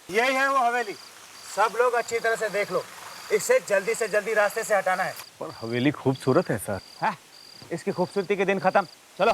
यही है वो हवेली। सब लोग अच्छी तरह से देख लो, इसे जल्दी से जल्दी रास्ते से हटाना है। पर हवेली खूबसूरत है सर। हाँ, इसकी खूबसूरती के दिन खत्म। चलो।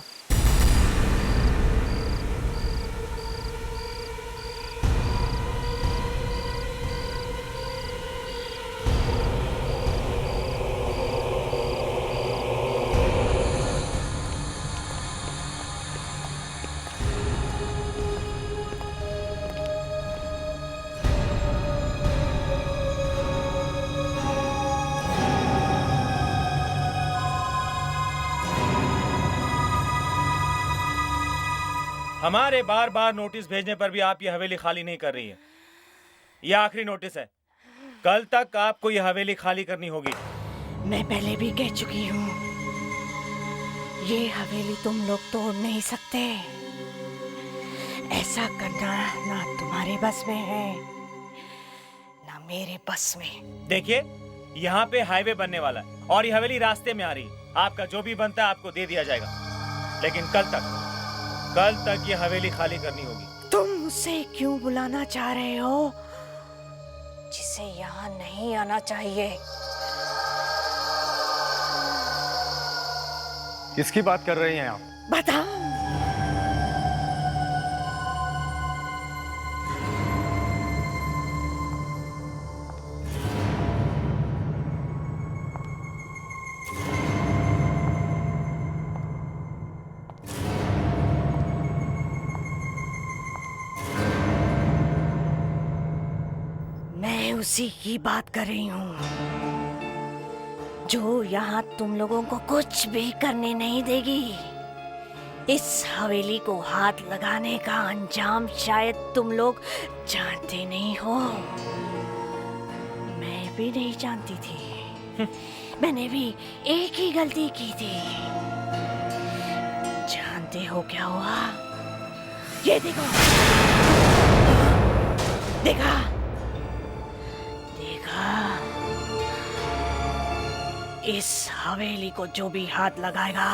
हमारे बार बार नोटिस भेजने पर भी आप ये हवेली खाली नहीं कर रही है। ये आखिरी नोटिस है। कल तक आपको ये हवेली खाली करनी होगी। मैं पहले भी कह चुकी हूँ, ये हवेली तुम लोग तोड़ नहीं सकते। ऐसा करना ना तुम्हारे बस में है, ना मेरे बस में। देखिए, यहाँ पे हाईवे बनने वाला है और ये हवेली रास्ते में आ रही है। आपका जो भी बनता है आपको दे दिया जाएगा, लेकिन कल तक ये हवेली खाली करनी होगी। तुम उसे क्यों बुलाना चाह रहे हो जिसे यहाँ नहीं आना चाहिए? किसकी बात कर रही हैं आप? बताओ। मैं उसी की बात कर रही हूँ जो यहाँ तुम लोगों को कुछ भी करने नहीं देगी। इस हवेली को हाथ लगाने का अंजाम शायद तुम लोग जानते नहीं हो। मैं भी नहीं जानती थी। मैंने भी एक ही गलती की थी। जानते हो क्या हुआ? ये देखो, देखा? इस हवेली को जो भी हाथ लगाएगा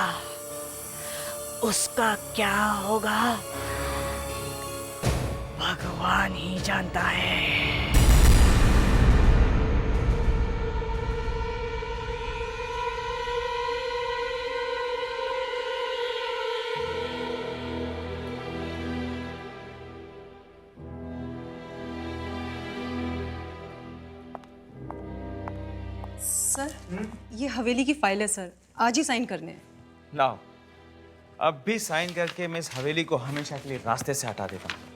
उसका क्या होगा भगवान ही जानता है। सर, ये हवेली की फाइल है सर, आज ही साइन करने हैं। लाओ, अब भी साइन करके मैं इस हवेली को हमेशा के लिए रास्ते से हटा देता हूँ।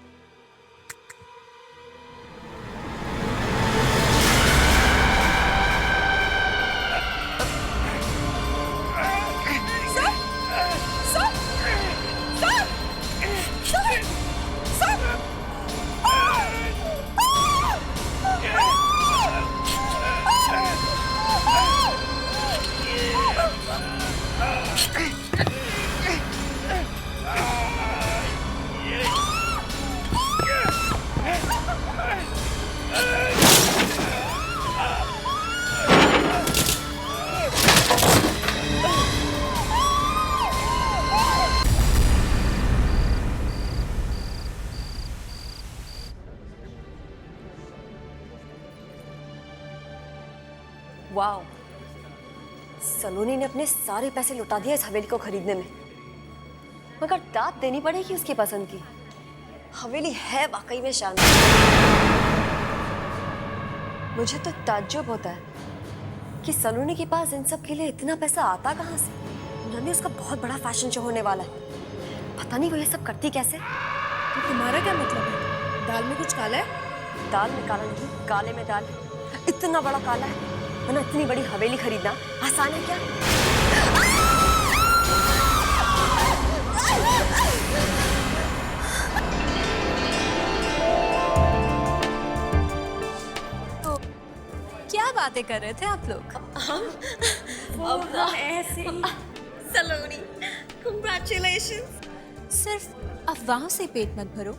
वाओ, सलोनी ने अपने सारे पैसे लुटा दिए इस हवेली को खरीदने में, मगर दाद देनी पड़ेगी उसकी पसंद की। हवेली है वाकई में शानदार। मुझे तो ताज्जुब होता है कि सलोनी के पास इन सब के लिए इतना पैसा आता कहाँ से। उन्होंने उसका बहुत बड़ा फैशन शो होने वाला है, पता नहीं वो ये सब करती कैसे। तो तुम्हारा क्या मतलब है? दाल में कुछ काला है? दाल में काला नहीं, काले में दाल है। इतना बड़ा काला है, वरना इतनी बड़ी हवेली खरीदना आसान है क्या? तो क्या बातें कर रहे थे आप लोग? हम ऐसे सलोनी, congratulations। सिर्फ अफवाहों से पेट मत भरो,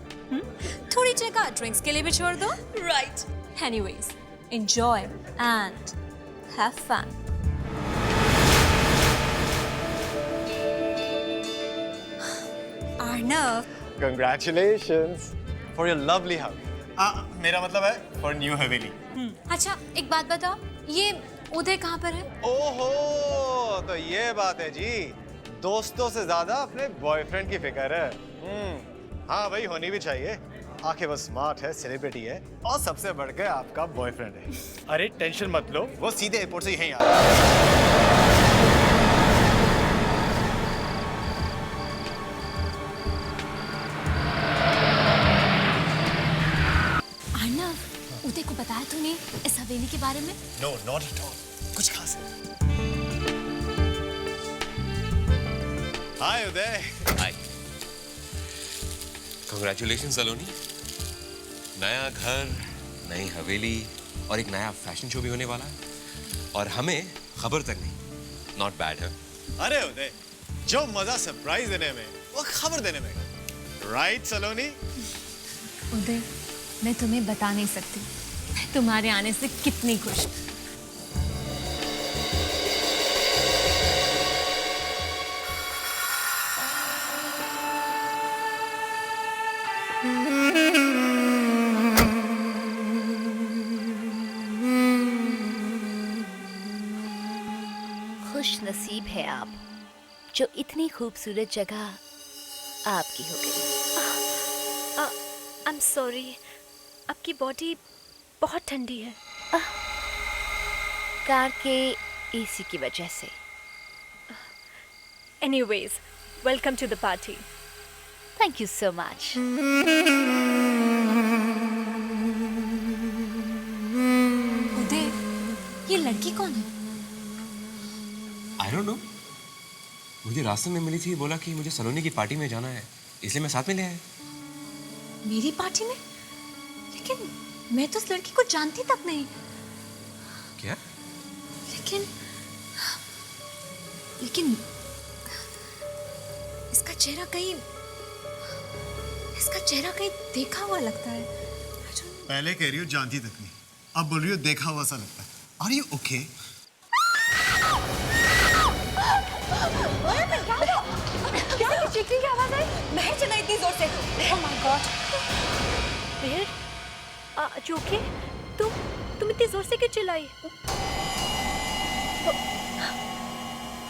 थोड़ी जगह ड्रिंक्स के लिए भी छोड़ दो। Right। Anyways, enjoy and have fun. Arnav, Congratulations For your lovely house. मेरा मतलब है फॉर न्यू हवेली। अच्छा एक बात बताओ, ये उदय कहाँ पर है? ओहो, तो ये बात है जी, दोस्तों से ज्यादा अपने बॉयफ्रेंड की फिक्र है। हाँ भाई, होनी भी चाहिए। आखिर वो स्मार्ट है, सेलिब्रिटी है और सबसे बढ़कर आपका बॉयफ्रेंड है। अरे टेंशन मत लो, वो सीधे एयरपोर्ट से यहीं आ रहा है। अर्णव, उदय को बताया तूने इस हवेली के बारे में? नो, नॉट एट ऑल, कुछ खास है। हाय उदय। हाय। कांग्रेचुलेशन सलोनी। नया घर, नई हवेली और एक नया फैशन शो भी होने वाला है और हमें खबर तक नहीं। नॉट बैड है। अरे उदय, जो मजा सरप्राइज देने में वो खबर देने में, राइट सलोनी? उदय, मैं तुम्हें बता नहीं सकती मैं तुम्हारे आने से कितनी खुश हूँ। खुश नसीब है आप जो इतनी खूबसूरत जगह आपकी हो गई। आई एम सॉरी, आपकी बॉडी बहुत ठंडी है। कार के एसी की वजह से। Anyways, welcome to the party. Thank you so much. Uday, ये लड़की कौन है? I don't know. मुझे रास्ते में मिली थी, बोला कि मुझे सलोनी की पार्टी में जाना है, इसलिए मैं साथ में ले आया। मेरी पार्टी में? लेकिन मैं तो उस लड़की को जानती तक नहीं। क्या? लेकिन इसका चेहरा कहीं देखा हुआ लगता है। पहले कह रही हो जानती तक नहीं, अब बोल रही हो देखा हुआ सा लगता है। Are you okay? क्या चीखने की आवाज आई? महर चला इतनी जोर से। Oh my God. महर, जोके, तुम इतनी जोर से क्यों चिल्लाई?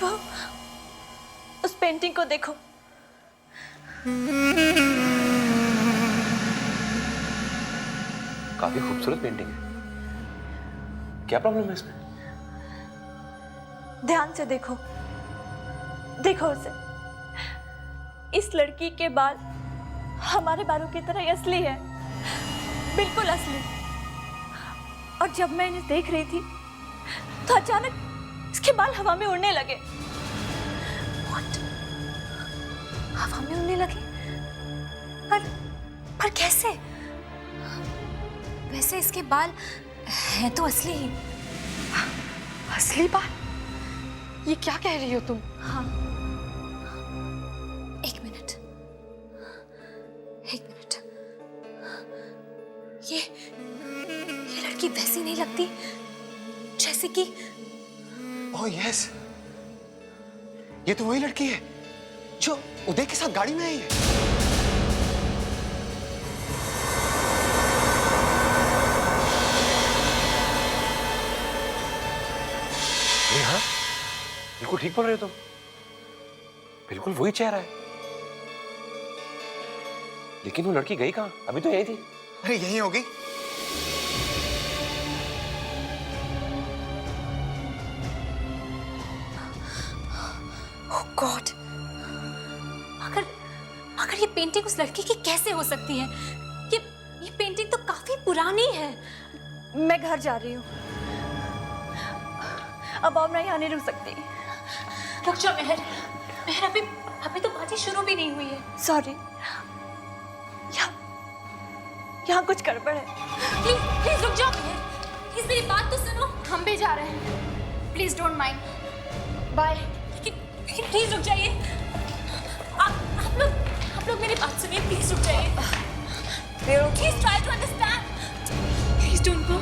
वो उस पेंटिंग को देखो। काफी खूबसूरत पेंटिंग है। क्या प्रॉब्लम है इसमें? ध्यान से देखो, देखो उसे। इस लड़की के बाल हमारे बालों की तरह ही असली है, बिल्कुल असली। और जब मैं इन्हें देख रही थी तो अचानक इसके बाल हवा में उड़ने लगे। What? हवा में उड़ने लगे? पर कैसे? वैसे इसके बाल हैं तो असली ही। असली बाल? ये क्या कह रही हो तुम? हाँ, एक मिनट। ये लड़की वैसी नहीं लगती जैसे कि। ओह यस, ये तो वही लड़की है जो उदय के साथ गाड़ी में आई है। हाँ, बिल्कुल ठीक बोल रहे हो तुम। बिल्कुल वही चेहरा है। लेकिन वो लड़की गई कहाँ? अभी तो यही थी। अरे यही होगी। ओह गॉड, मगर ये पेंटिंग उस लड़की की कैसे हो सकती है? ये पेंटिंग तो काफी पुरानी है। मैं घर जा रही हूँ, अब और मैं यहाँ नहीं रुक सकती। रुक जाओ महर, अभी तो पार्टी शुरू भी नहीं हुई है। सॉरी, यहाँ कुछ गड़बड़ है। प्लीज रुक जाओ महर, प्लीज मेरी बात तो सुनो। हम भी जा रहे हैं, प्लीज डोंट माइंड। बाय। लेकिन प्लीज रुक जाइए। आप लोग मेरी बात सुनिए, प्लीज रुक जाइए। Please try to understand. Please don't go.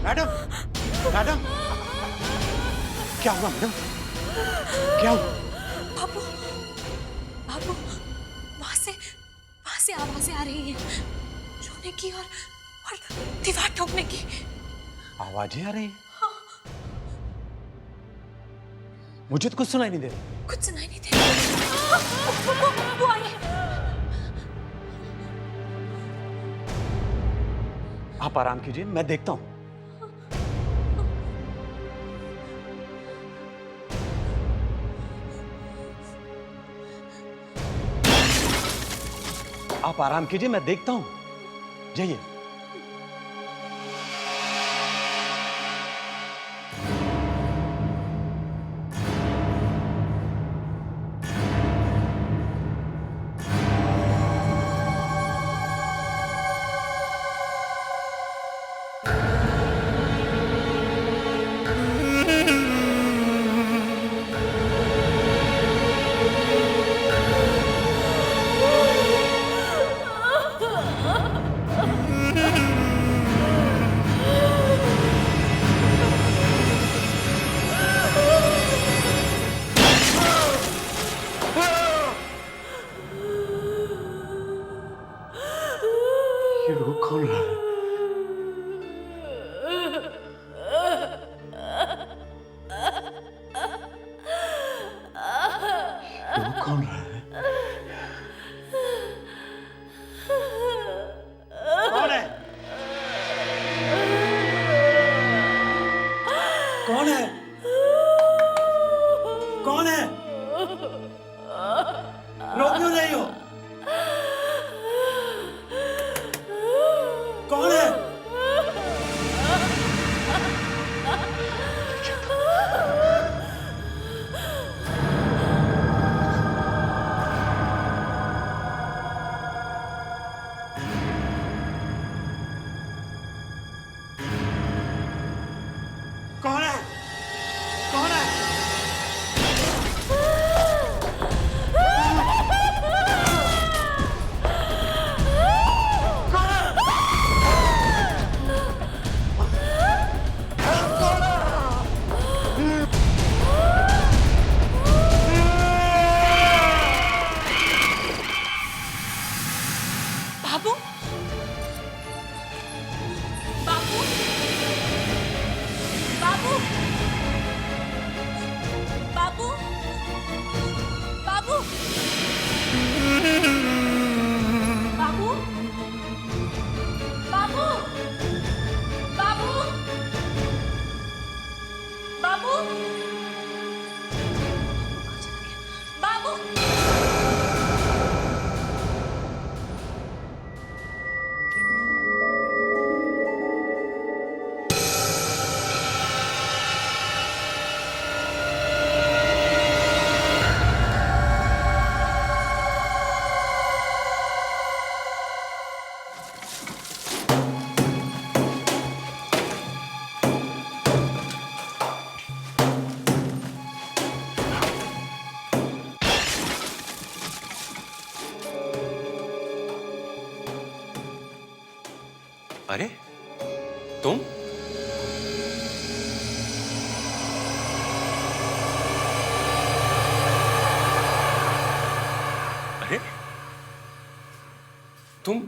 Madam, madam, क्या हुआ मैडम? क्या हुआ? बाबू, बाबू, वहां से आवाजें आ रही हैं, रोने की और दीवार ठोकने की। आवाजें आ रही हैं? मुझे तो कुछ सुनाई नहीं दे रहा। कुछ सुनाई नहीं दे रहा। वो आई है। आप आराम कीजिए, मैं देखता हूं। आप आराम कीजिए, मैं देखता हूं। जाइए। ये रो कौन रहा है? रो कौन रहा है? कौन है? कौन है? कौन है? रो क्यों रही हो? कौन है? कौन है? कौन है? बाबू, बाबू, बाबू, बाबू, बाबू, बाबू, बाबू, बाबू, बाबू, बाबू। अरे तुम अरे तुम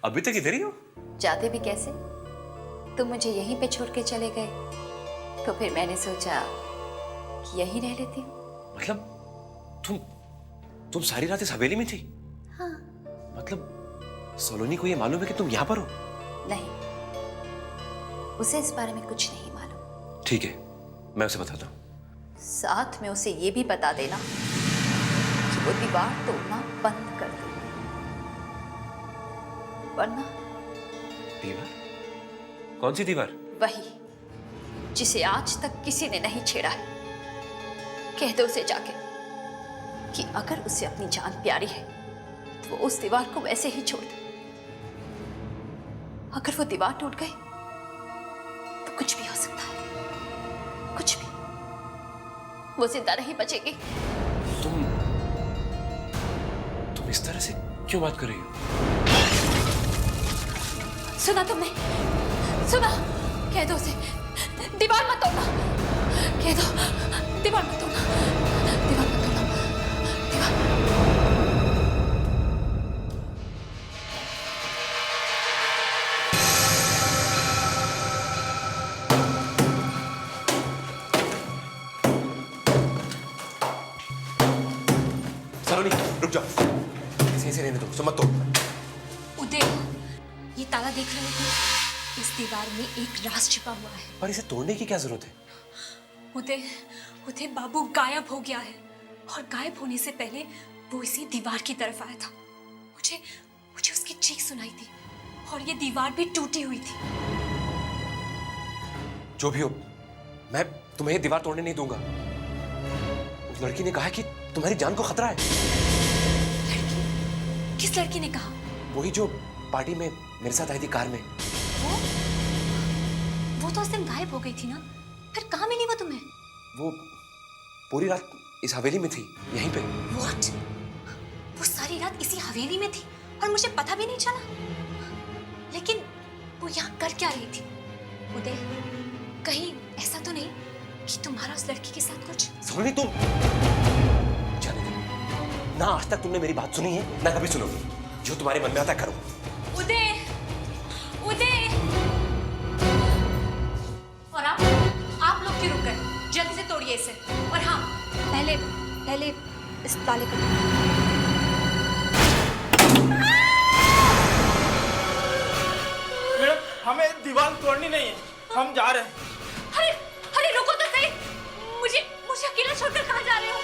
अभी तक इधर ही हो? जाते भी कैसे? तुम मुझे यहीं पे छोड़ के चले गए, तो फिर मैंने सोचा कि यहीं रह लेती हूँ। मतलब तुम सारी रात इस हवेली में थी? हाँ। मतलब सलोनी को ये मालूम है कि तुम यहाँ पर हो? नहीं, उसे इस बारे में कुछ नहीं मालूम। ठीक है, मैं उसे बताता हूँ। साथ में उसे ये भी बता देना कि वो दीवार तोड़ना बंद कर दे, वरना दीवार? कौन सी दीवार? वही जिसे आज तक किसी ने नहीं छेड़ा है। कह दो उसे जाके कि अगर उसे अपनी जान प्यारी है तो वो उस दीवार को वैसे ही छोड़ दे। अगर वो दीवार टूट गई तो कुछ भी हो सकता है, कुछ भी। वो जिंदा नहीं बचेगी। तुम इस तरह से क्यों बात कर रही हो? सुना तुमने? सुना? कह दो उसे दीवार मत तोड़ना। कह दो दीवार मत तोड़ना, दीवार मत तोड़ना, दीवार। सलोनी रुक जाओ, इसे ऐसे रहने दो, सब मत तोड़। उदय, ये ताला देख रहे हो? इस दीवार में एक राज छिपा हुआ है। पर इसे तोड़ने की क्या जरूरत है? उदय, उदय बाबू गायब हो गया है, और गायब होने से पहले वो इसी दीवार की तरफ आया था। मुझे मुझे उसकी चीख सुनाई थी, और ये दीवार भी टूटी हुई थी। जो भी हो, मैं तुम्हें ये दीवार तोड़ने नहीं दूंगा। उस लड़की ने कहा कि तुम्हारी जान को खतरा है। लड़की? किस लड़की ने कहा? वही जो पार्टी में मेरे साथ आई थी कार में। वो तो उस दिन गायब हो गई थी ना, फिर कहाँ मिली वो तुम्हें? वो पूरी रात इस हवेली में थी, यहीं पे। What? वो सारी रात इसी हवेली में थी और मुझे पता भी नहीं चला। लेकिन वो यहाँ कर क्या रही थी? उदय, कहीं ऐसा तो नहीं कि तुम्हारा उस लड़की के साथ कुछ? सलोनी तुम जाने दो। ना आज तक तुमने मेरी बात सुनी है, ना कभी सुनोगी। जो तुम्हारे मन में आता है करो। उदय, उदय! और आप लोग क्यों रुक गए? जल्दी से तोड़िए इसे। और हाँ, पहले इस ताले को। मैडम, हमें दीवार तोड़नी नहीं है, हम जा रहे हैं। अरे अरे रुको तो सही, मुझे अकेला छोड़कर कहाँ जा रहे हो?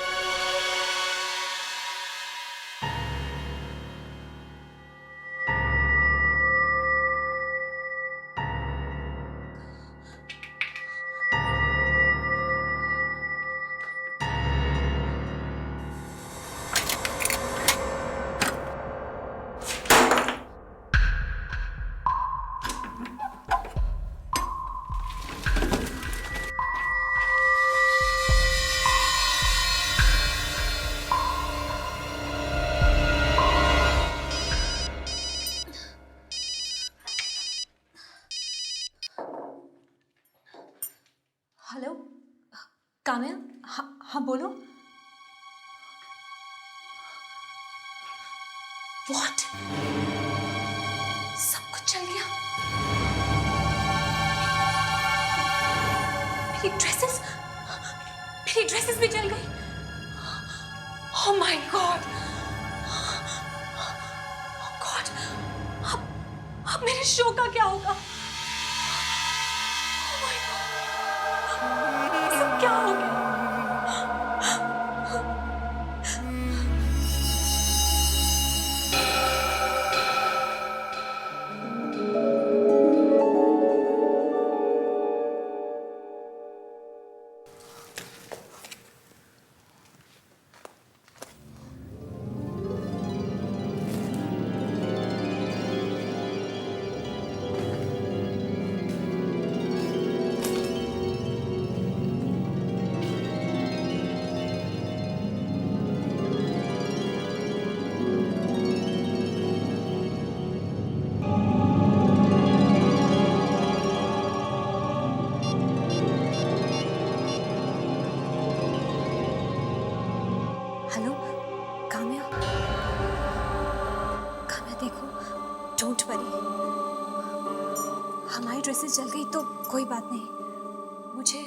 हेलो काम्या, हाँ बोलो। व्हाट? सब कुछ चल गया? मेरी ड्रेसेस भी जल गई। ओह माय गॉड, अब मेरे शो का क्या होगा? ओह माय गॉड, ये सब क्या हो गया? डोंट वरी, हमारी ड्रेसेस जल गई तो कोई बात नहीं, मुझे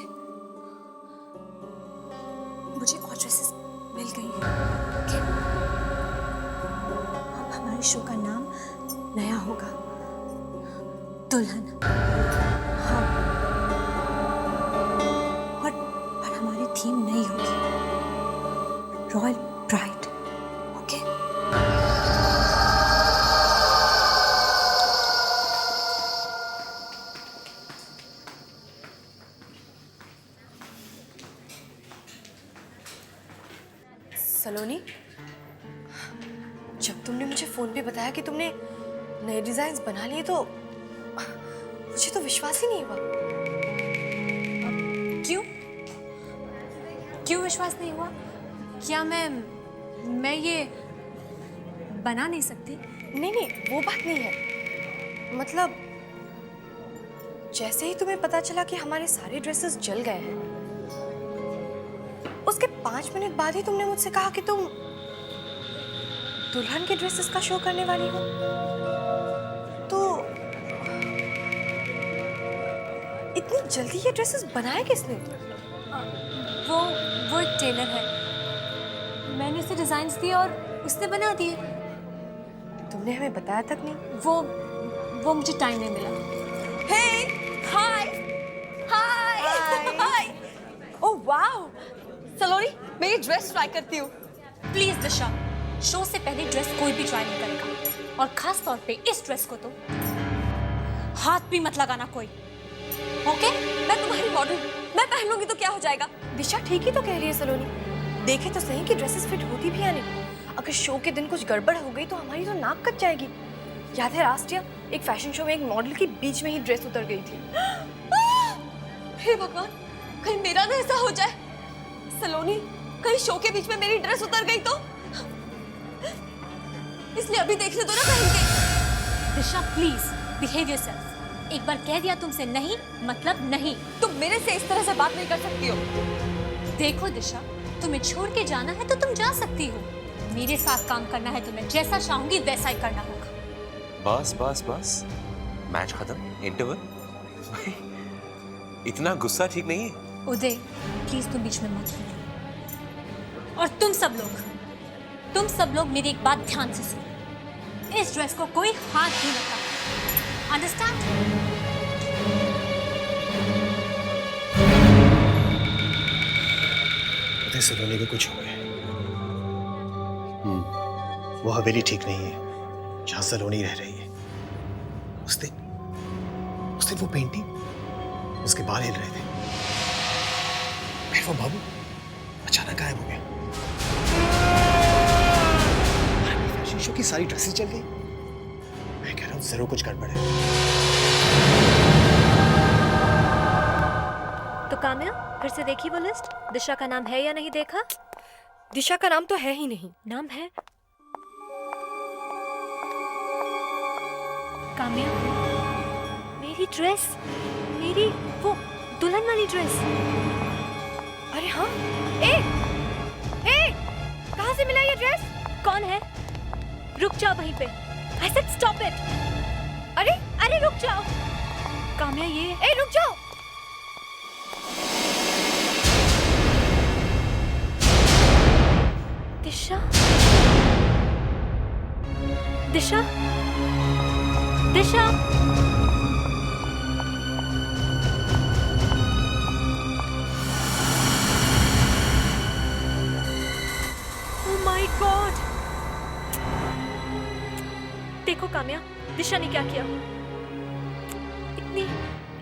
और ड्रेसेस मिल गई हैं। ओके, अब हमारे शो का नाम नया होगा, दुल्हन। हाँ, और हमारी थीम नई होगी, रॉयल ब्राइड। ओके, सलोनी, जब तुमने मुझे फोन पे बताया कि तुमने नए डिजाइन्स बना लिए तो मुझे तो विश्वास ही नहीं हुआ। क्यों विश्वास नहीं हुआ? क्या मैं ये बना नहीं सकती? नहीं, वो बात नहीं है। मतलब जैसे ही तुम्हें पता चला कि हमारे सारे ड्रेसेस जल गए हैं, उसके 5 मिनट बाद ही तुमने मुझसे कहा कि तुम दुल्हन के ड्रेसेस का शो करने वाली हो। तो इतनी जल्दी ये ड्रेसेस बनाए किसने? वो एक टेलर है, मैंने उसे डिजाइन्स दिए और उसने बना दिए। तुमने हमें बताया तक नहीं। वो मुझे टाइम नहीं मिला। हाय ओह वाओ, सलोनी मैं ये ड्रेस ट्राई करती हूँ। प्लीज दिशा, शो से पहले ड्रेस कोई भी ट्राई नहीं करेगा, और खास तौर पे इस ड्रेस को तो हाथ भी मत लगाना कोई। ओके? मैं तुम्हारी मॉडल, मैं पहन लूंगी तो क्या हो जाएगा? दिशा ठीक ही तो कह रही है सलोनी। देखे तो सही कि ड्रेसेस फिट होती भी या नहीं। अगर शो के दिन कुछ गड़बड़ हो गई तो हमारी तो नाक कट जाएगी। याद है लास्ट ईयर एक फैशन शो में एक मॉडल की बीच में ही ड्रेस उतर गई थी। हे भगवान, कहीं मेरा ना ऐसा हो जाए। सलोनी, कहीं शो के बीच में मेरी ड्रेस उतर गई तो? इसलिए अभी देखने दो ना पहन के। दिशा प्लीज बिहेव योरसेल्फ। एक बार कह दिया तुमसे नहीं मतलब नहीं। तुम मेरे से इस तरह से बात नहीं कर सकती हो। देखो दिशा, तुम्हें छोड़ के जाना है तो तुम जा सकती हो, मेरे साथ काम करना है तुम्हें जैसा चाहूंगी वैसा ही करना होगा। बस मैच खत्म, इंटरवल। इतना गुस्सा ठीक नहीं है। उदय प्लीज तुम बीच में मत बोलो। और तुम सब लोग मेरी एक बात ध्यान से सुनो, इस ड्रेस को कोई हाथ नहीं लगाता, अंडरस्टैंड? सलोनी को कुछ हो गया। वो हवेली ठीक नहीं है जहां सलोनी रह रही है। उस दिन वो पेंटिंग, उसके बाल हिल रहे थे, फिर वो बाबू अचानक गायब हो गया। फैशन शो की सारी ड्रेसेस चल गई। मैं कह रहा हूँ जरूर कुछ गड़बड़ है। तो काम्या, फिर से देखी वो लिस्ट? दिशा का नाम है या नहीं देखा? दिशा का नाम तो है ही नहीं। नाम है काम्या। मेरी ड्रेस, मेरी वो दुल्हन वाली ड्रेस। अरे हाँ, कहाँ से मिला ये ड्रेस? कौन है? रुक जाओ वहीं पे। I said stop it. अरे रुक जाओ। काम्या ये रुक जाओ। दिशा, दिशा, दिशा। Oh my God! देखो काम्या, दिशा ने क्या किया।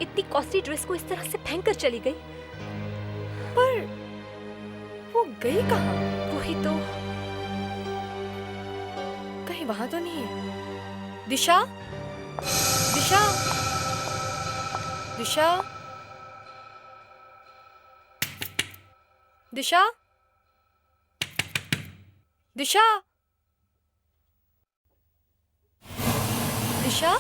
इतनी कॉस्टली ड्रेस को इस तरह से फेंक कर चली गई। पर वो गई कहाँ? वही तो। कहीं वहां तो नहीं है। दिशा, दिशा, दिशा, दिशा, दिशा, दिशा।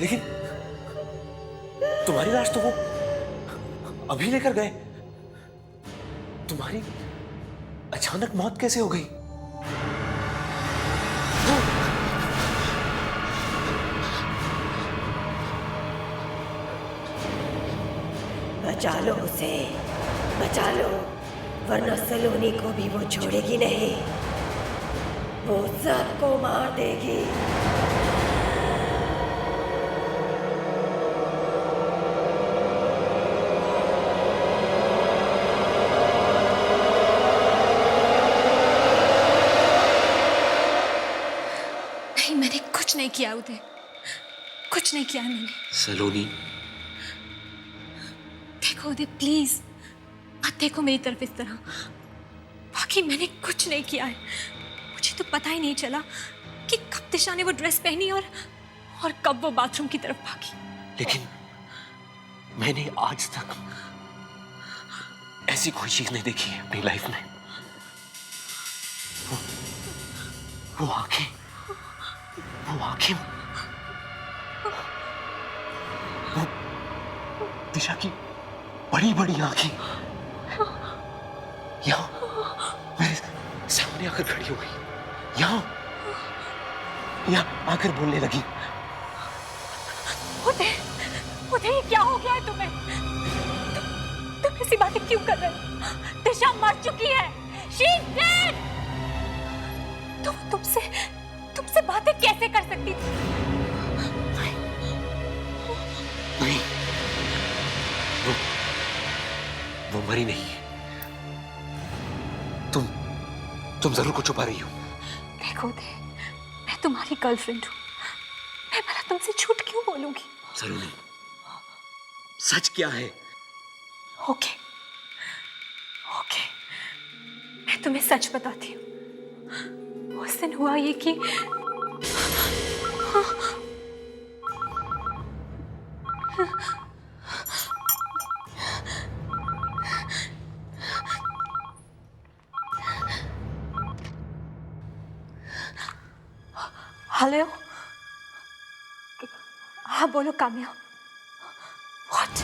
लेकिन तुम्हारी लाश तो वो अभी लेकर गए। तुम्हारी अचानक मौत कैसे हो गई? बचा लो उसे, बचा लो, वरना सलोनी को भी वो छोड़ेगी नहीं, वो सबको मार देगी। नहीं, मैंने कुछ नहीं किया उदय, कुछ नहीं किया मैंने। सलोनी, देखो उदय प्लीज मत देखो मेरी तरफ इस तरह। बाकी मैंने कुछ नहीं किया है। मुझे तो पता ही नहीं चला कि कब दिशा ने वो ड्रेस पहनी और कब वो बाथरूम की तरफ भागी। लेकिन मैंने आज तक ऐसी कोई चीज नहीं देखी है अपनी लाइफ में। वो आंखें, वो दिशा की बड़ी बड़ी आंखें यहाँ मेरे सामने आकर खड़ी हो गई, यहाँ आकर बोलने लगी। उदय, ये क्या हो गया है तुम्हें? तुम ऐसी बातें क्यों कर रहे हो? दिशा मर चुकी है। She is dead! तुमसे बातें कैसे कर सकती थी? नहीं, वो मरी नहीं है। तुम जरूर कुछ छुपा रही हो। देखो उदय, मैं तुम्हारी गर्लफ्रेंड हूँ। मैं भला तुमसे झूठ क्यों बोलूंगी? सलोनी, सच क्या है? ओके, मैं तुम्हें सच बताती हूँ। उस दिन हुआ ये कि हेलो, हाँ बोलो काम्या। व्हाट?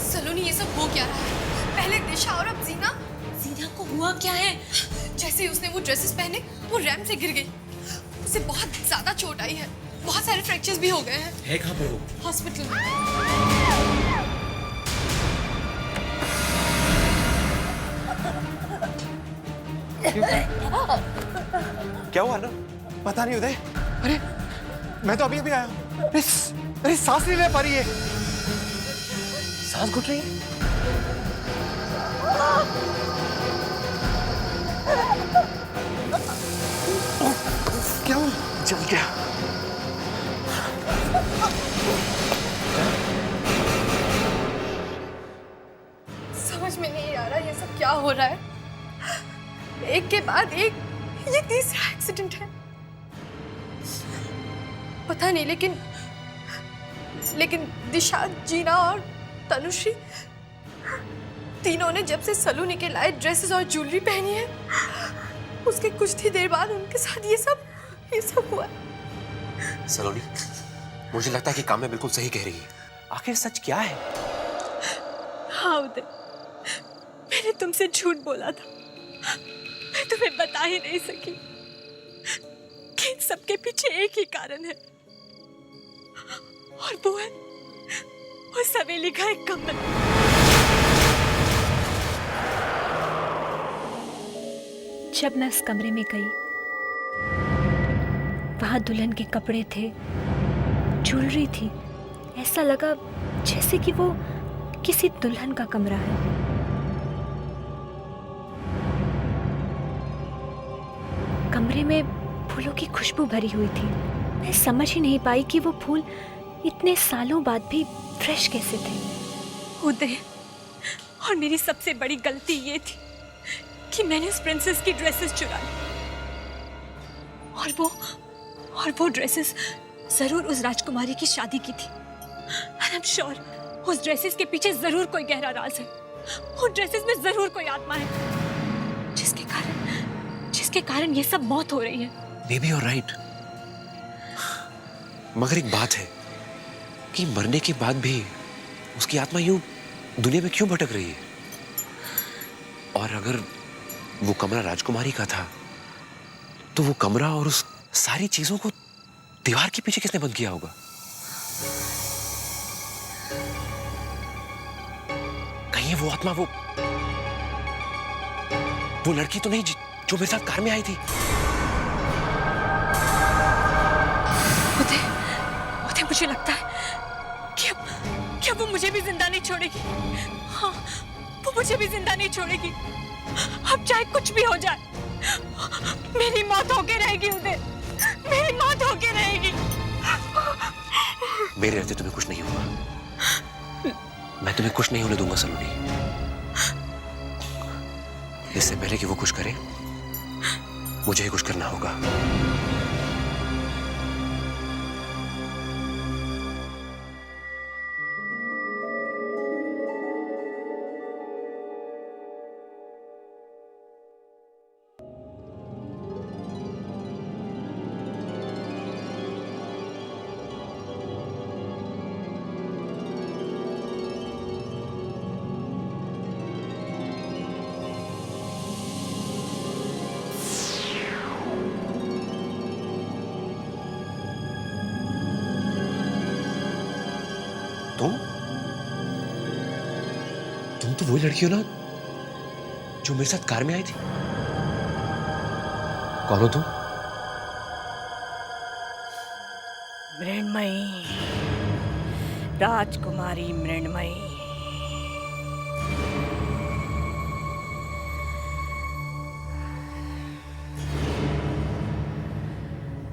सलोनी, ये सब हो क्या रहा है? पहले दिशा और अब जीना को हुआ क्या है? जैसे ही उसने वो ड्रेसेस पहने वो रैंप से गिर गई। उसे बहुत ज्यादा चोट आई है, बहुत सारे फ्रैक्चर्स भी हो गए हैं। है कहाँ पर वो? हॉस्पिटल में। क्या हुआ ना? पता नहीं उदय। अरे मैं तो अभी आया हूँ। अरे सांस नहीं ले पा रही है। सांस घुट रही है? क्या हुआ? जल गया। समझ में नहीं आ रहा ये सब क्या हो रहा है। एक के बाद एक ये तीसरा एक्सीडेंट है। पता नहीं, लेकिन दिशा, जीना और तनुश्री तीनों ने जब से सलोनी के लाए ड्रेसेस और ज्वेलरी पहनी है, उसके कुछ ही देर बाद उनके साथ ये सब हुआ। सलोनी, मुझे लगता है कि काम्या बिल्कुल सही कह रही है। आखिर सच क्या है? हाँ उदय, मैंने तुमसे झूठ बोला था। मैं तुम्हें बता ही नहीं सकी कि इन सबके पीछे एक ही कारण है, और वो है उस हवेली का एक कमरा। जब मैं उस कमरे में गई, वहां दुल्हन के कपड़े थे, ज्वेलरी थी। ऐसा लगा जैसे कि वो किसी दुल्हन का कमरा है। कमरे में फूलों की खुशबू भरी हुई थी। मैं समझ ही नहीं पाई कि वो फूल इतने सालों बाद भी फ्रेश कैसे थे। उदय, और मेरी सबसे बड़ी गलती ये थी कि मैंने उस प्रिंसेस की ड्रेसेस चुरा ली, और वो ड्रेसेस जरूर उस राजकुमारी की शादी की थी। And I'm sure उस ड्रेसेस के पीछे जरूर कोई गहरा राज है। उन ड्रेसेस में जरूर कोई आत्मा है जिसके कारण ये सब मौत हो रही है। Maybe you're right. मगर एक बात है कि मरने के बाद भी उसकी आत्मा यूं दुनिया में क्यों भटक रही है? और अगर वो कमरा राजकुमारी का था तो वो कमरा और उस सारी चीजों को दीवार के पीछे किसने बंद किया होगा? कहीं वो आत्मा वो लड़की तो नहीं जो मेरे साथ कार में आई थी? उदय, मुझे लगता है कि वो मुझे भी जिंदा नहीं छोड़ेगी। हाँ, वो मुझे भी जिंदा नहीं छोड़ेगी। अब चाहे कुछ भी हो जाए, मेरी मौत होके रहेगी उदय, मेरी मौत होके रहेगी। मेरे रहते तुम्हें कुछ नहीं होगा। मैं तुम्हें कुछ नहीं होने दूंगा सलोनी। इससे पहले कि वो कुछ करे, मुझे ही कुछ करना होगा। तुम तो वही लड़की हो ना जो मेरे साथ कार में आई थी? कौन हो तुम? मृण्मयी, राजकुमारी मृण्मयी।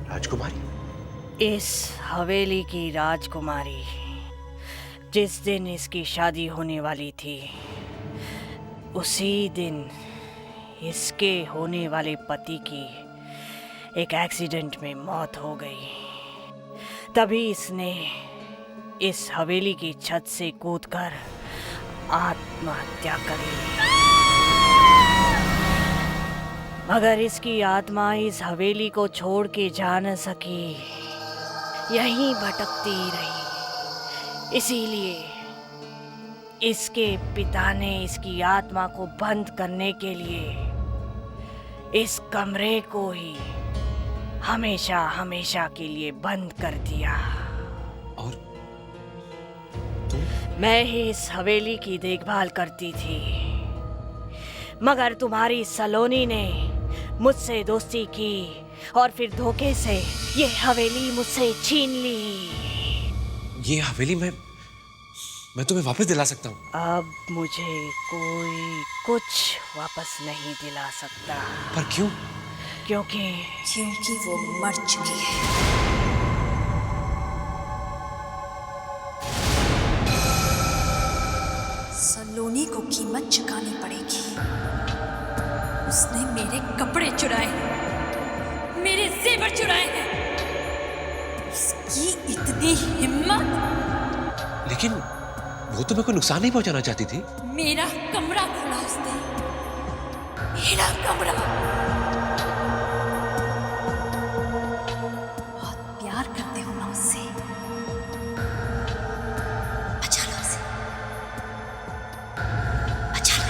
राजकुमारी? इस हवेली की राजकुमारी। जिस दिन इसकी शादी होने वाली थी, उसी दिन इसके होने वाले पति की एक एक्सीडेंट में मौत हो गई। तभी इसने इस हवेली की छत से कूदकर आत्महत्या कर ली। मगर इसकी आत्मा इस हवेली को छोड़ के जा न सकी, यहीं भटकती रही। इसीलिए इसके पिता ने इसकी आत्मा को बंद करने के लिए इस कमरे को ही हमेशा हमेशा के लिए बंद कर दिया। और मैं ही इस हवेली की देखभाल करती थी, मगर तुम्हारी सलोनी ने मुझसे दोस्ती की और फिर धोखे से ये हवेली मुझसे छीन ली। ये हवेली मैं तुम्हें वापस दिला सकता हूँ। अब मुझे कोई कुछ वापस नहीं दिला सकता। पर क्यों? क्योंकि वो मर चुकी है। सलोनी को कीमत चुकानी पड़ेगी। उसने मेरे कपड़े चुराए, मेरे जेवर चुराए हैं। उसकी इतनी हिम्मत! लेकिन वो तो मेरे को नुकसान नहीं पहुंचाना चाहती थी। मेरा कमरा खोला उसने, मेरा कमरा। बहुत प्यार करते हो ना उससे, बचा लो उसे, बचा लो।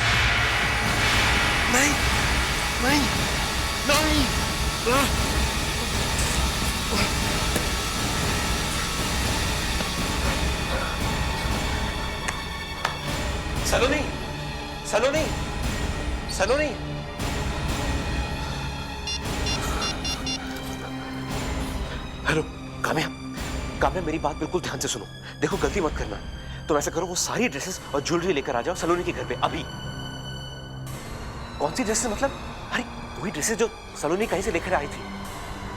नहीं नहीं नहीं। सलोनी, सलोनी, सलोनी। हेलो काम्या, काम्या मेरी बात बिल्कुल ध्यान से सुनो। देखो गलती मत करना। तुम ऐसा करो, वो सारी ड्रेसेस और ज्वेलरी लेकर आ जाओ सलोनी के घर पे अभी। कौन सी ड्रेसेस मतलब? अरे वही ड्रेसेस जो सलोनी कहीं से लेकर आई थी।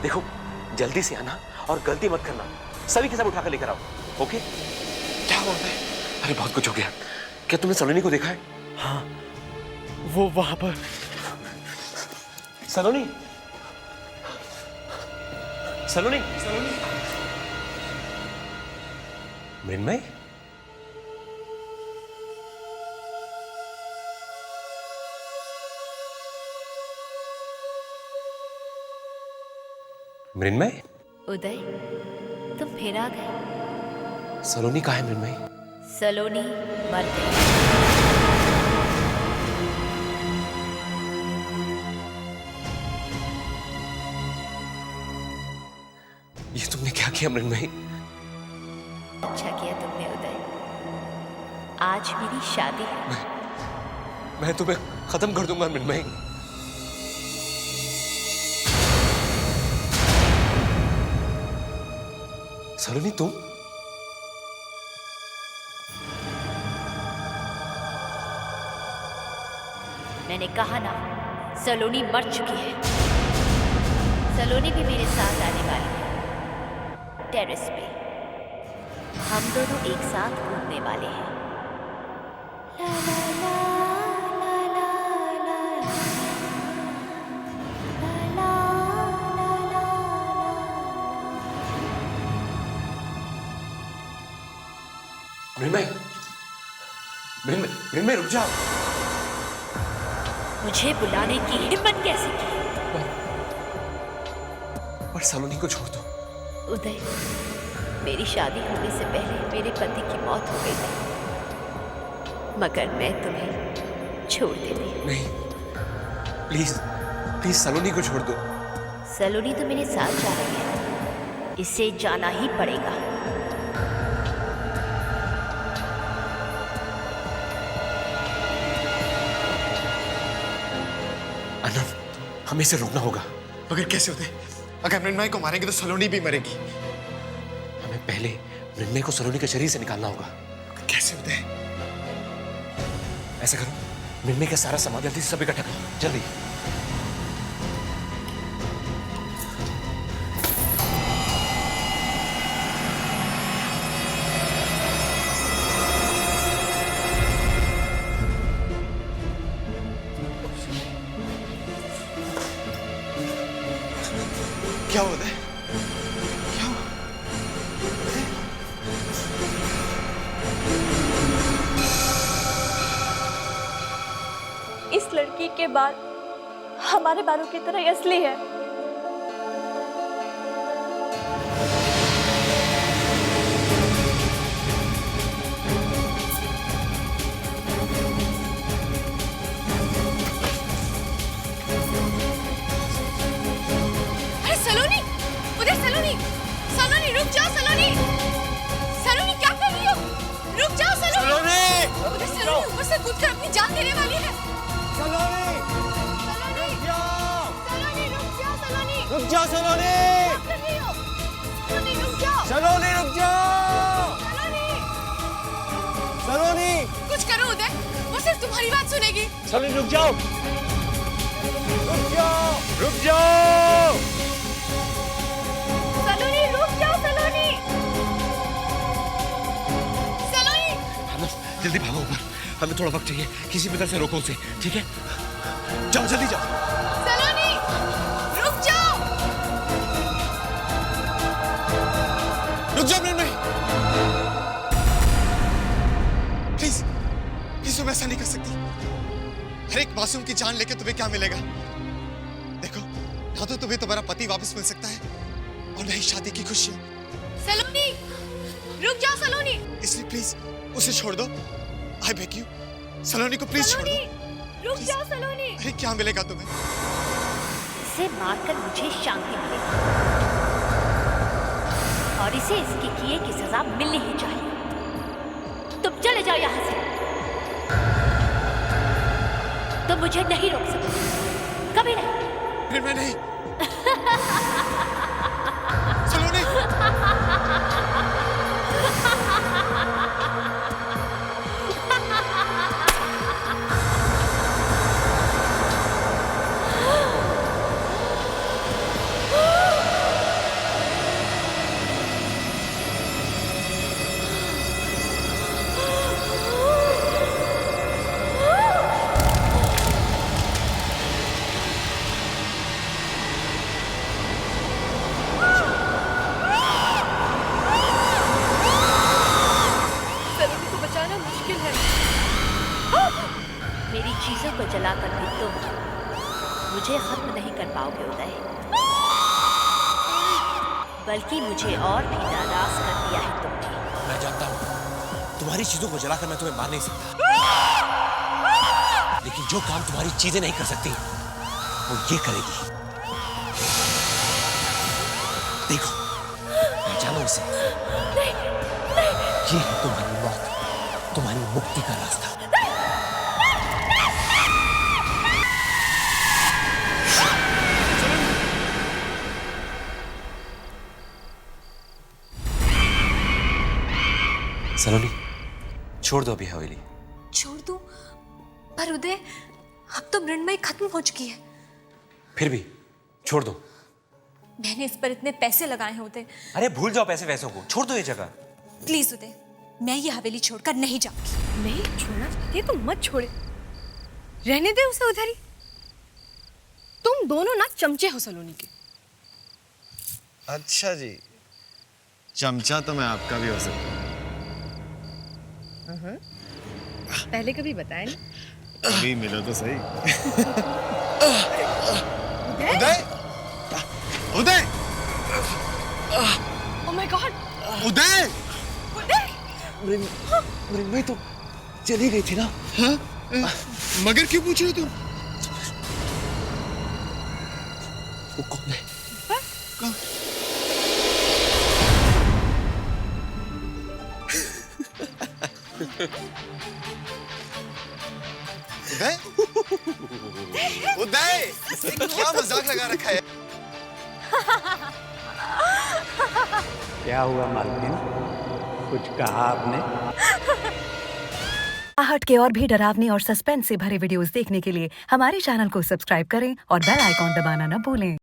देखो जल्दी से आना और गलती मत करना। सभी के सब उठाकर लेकर आओ, ओके? क्या बोल रहे? अरे बहुत कुछ हो गया। क्या तुमने सलोनी को देखा है? हाँ, वो वहां पर। सलोनी, सलोनी, सलोनी। मृण्मय, मृण्मय। उदय, तुम फिर आ गए। सलोनी कहाँ है मृण्मयी? सलोनी मर गई। ये तुमने क्या किया मृण्मयी? अच्छा किया तुमने उदय। आज मेरी शादी है। मैं तुम्हें खत्म कर दूंगा मृण्मयी। सलोनी तुम? मैंने कहा ना, सलोनी मर चुकी है। सलोनी भी मेरे साथ आने वाली है। टेरेस पे हम दोनों एक साथ घूमने वाले हैं। ला ला ला ला ला ला ला ला ला ला। मृण्मयी, मृण्मयी रुक जाओ। मुझे बुलाने की हिम्मत कैसे की? पर सलोनी को छोड़ दो। उदय, मेरी शादी होने से पहले मेरे पति की मौत हो गई थी, मगर मैं तुम्हें छोड़ देती। नहीं, प्लीज प्लीज सलोनी को छोड़ दो। सलोनी तो मेरे साथ जा रही है, इसे जाना ही पड़ेगा। अनंत, हमें इसे रोकना होगा। मगर कैसे होते? अगर मृण्मयी को मारेंगे तो सलोनी भी मरेगी। हमें पहले मृण्मयी को सलोनी के शरीर से निकालना होगा। कैसे होते? ऐसा करो, मृण्मयी का सारा सामान जल्दी से सब इकट्ठा करो, जल्दी। क्या होता है? क्या हुआ? इस लड़की के बाल हमारे बालों की तरह ही असली है। अरे सलोनी, उधर सलोनी, सलोनी रुक जाओ सलोनी, सलोनी क्या कर रही हो? रुक जाओ सलोनी, उधर सलोनी ऊपर से कूद कर अपनी जान देने वाली है। सलोनी, सलोनी, सलोनी रुक जाओ सलोनी, रुक जाओ सलोनी, क्या कर रही हो? सलोनी रुक जाओ, सलोनी रुक जाओ, सलोनी, सलोनी, कुछ करो उदय, वो सिर्फ तुम्हारी बात सुनेगी। सलोनी रुक जाओ, रुक जाओ, रुक जाओ। सलोनी रुक जाओ सलोनी, सलोनी, जल्दी भागो ऊपर, हमें थोड़ा वक्त चाहिए। किसी भी तरह से रोको उसे, ठीक है? जाओ जल्दी जाओ। सलोनी रुक जाओ, रुक जाओ मृण्मयी, प्लीज प्लीज, तुम ऐसा नहीं कर सकती। हर एक मासूम की जान लेके तुम्हें क्या मिलेगा? देखो, ना तो तुम्हें तुम्हारा पति वापस मिल सकता है और न ही शादी की खुशियां। सलोनी रुक जाओ सलोनी, इसलिए प्लीज उसे छोड़ दो। आई बेग यू, सलोनी को प्लीज छोड़ दो। सलोनी रुक जाओ सलोनी। अरे क्या मिलेगा तुम्हें? इसे मारकर मुझे शांति मिलेगी और इसे इसके किए की सजा मिलनी ही चाहिए। तुम चले जाओ यहां से, तुम मुझे नहीं रोक सकते, कभी नहीं। फिर मैं नहीं। सलोनी, मेरी चीजों को जलाकर भी तुम मुझे खत्म नहीं कर पाओगे उदय। बल्कि मुझे और भी नाराज कर दिया है तुमने। मैं जानता हूँ तुम्हारी चीजों को जलाकर मैं तुम्हें मार नहीं सकता, लेकिन जो काम तुम्हारी चीजें नहीं कर सकती वो ये करेगी। देखो, जानो इसे। ये है तुम्हारी मौत, तुम्हारी मुक्ति का रास्ता। सलोनी, छोड़ दो अभी हवेली। छोड़ दूं? पर उदय, अब तो मृण्मयी खत्म हो चुकी है। फिर भी छोड़ दो। मैंने इस पर इतने पैसे लगाए हैं उदय। अरे भूल जाओ पैसे वैसों को, छोड़ दो ये जगह। प्लीज उदय, मैं ये हवेली छोड़कर नहीं जाऊंगी। नहीं छोड़ना चाहती तो मत छोड़े, रहने दे उसे उधर ही। तुम दोनों ना चमचे हो सलोनी के। अच्छा जी, चमचा तो मैं आपका भी हो सकता हूँ। पहले कभी बताया नहीं। अभी मिलो तो सही। उदय, उदय, ओह माय गॉड, उदय। मृण्मयी तो चली गई थी ना। हाँ? मगर क्यों पूछ रहे हो तुम? वो कौन है? उदय, उदय, क्या मजाक लगा रखा है? क्या हुआ मालकिन, कुछ कहा आपने? आहट के और भी डरावनी और सस्पेंस से भरे वीडियोस देखने के लिए हमारे चैनल को सब्सक्राइब करें और बेल आइकॉन दबाना न भूलें।